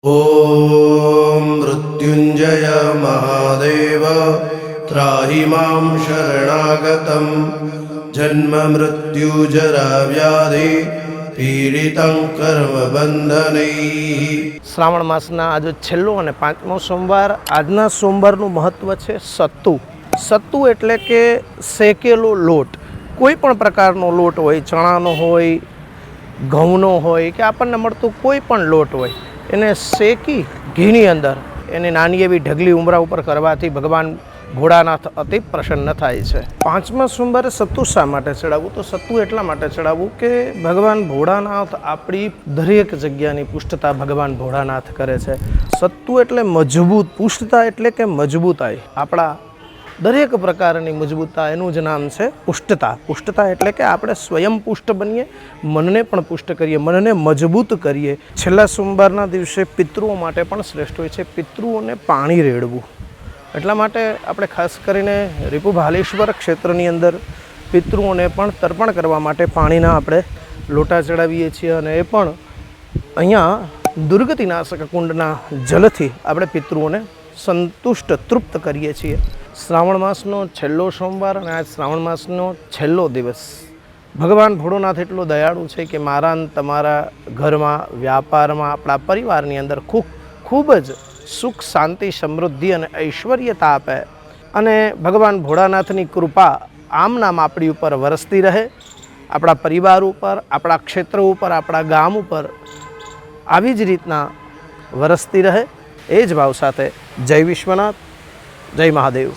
ॐ मृत्युञ्जय महादेव त्राहि मां शरणागतं जन्म मृत्यु जरा व्याधि पीडितं कर्मबन्धनैः। શ્રાવણ માસના આજે છેલ્લો અને પાંચમો સોમવાર. આજના સોમવારનું મહત્ત્વ છે સત્તુ. સત્તુ એટલે કે શેકેલો લોટ. કોઈ પણ પ્રકારનો લોટ હોય, ચણાનો હોય, ઘઉંનો હોય કે આપણને મળતું કોઈ પણ લોટ હોય, એને શેકી ઘીની અંદર એની નાની એવી ઢગલી ઉમરા ઉપર કરવાથી ભગવાન ભોળાનાથ અતિ પ્રસન્ન થાય છે. પાંચમા સોમવારે સત્તુ શા માટે ચડાવવું? તો સત્તુ એટલા માટે ચડાવવું કે ભગવાન ભોળાનાથ આપણી દરેક જગ્યાની પુષ્ટતા ભગવાન ભોળાનાથ કરે છે. સત્તુ એટલે મજબૂત, પુષ્ટતા એટલે કે મજબૂતાઈ. આપણા દરેક પ્રકારની મજબૂતતા, એનું જ નામ છે પુષ્ટતા. પુષ્ટતા એટલે કે આપણે સ્વયં પુષ્ટ બનીએ, મનને પણ પુષ્ટ કરીએ, મનને મજબૂત કરીએ. છેલ્લા સોમવારના દિવસે પિતૃઓ માટે પણ શ્રેષ્ઠ હોય છે પિતૃઓને પાણી રેડવું. એટલા માટે આપણે ખાસ કરીને રીપુ ભાલેશ્વર ક્ષેત્રની અંદર પિતૃઓને પણ તર્પણ કરવા માટે પાણીના આપણે લોટા ચડાવીએ છીએ, અને એ પણ અહીંયા દુર્ગતિનાશક કુંડના જલથી આપણે પિતૃઓને સંતુષ્ટ તૃપ્ત કરીએ છીએ. શ્રાવણ માસનો છેલ્લો સોમવાર અને આજ શ્રાવણ માસનો છેલ્લો દિવસ. ભગવાન ભોળોનાથ એટલો દયાળુ છે કે મારા અને તમારા ઘરમાં, વ્યાપારમાં, આપણા પરિવારની અંદર ખૂબ જ સુખ, શાંતિ, સમૃદ્ધિ અને ઐશ્વર્યતા આપે, અને ભગવાન ભોળાનાથની કૃપા આમ નામ આપણી ઉપર વરસતી રહે, આપણા પરિવાર ઉપર, આપણા ક્ષેત્ર ઉપર, આપણા ગામ ઉપર આવી જ રીતના વરસતી રહે. એ જ ભાવ સાથે જય વિશ્વનાથ, જય મહાદેવ.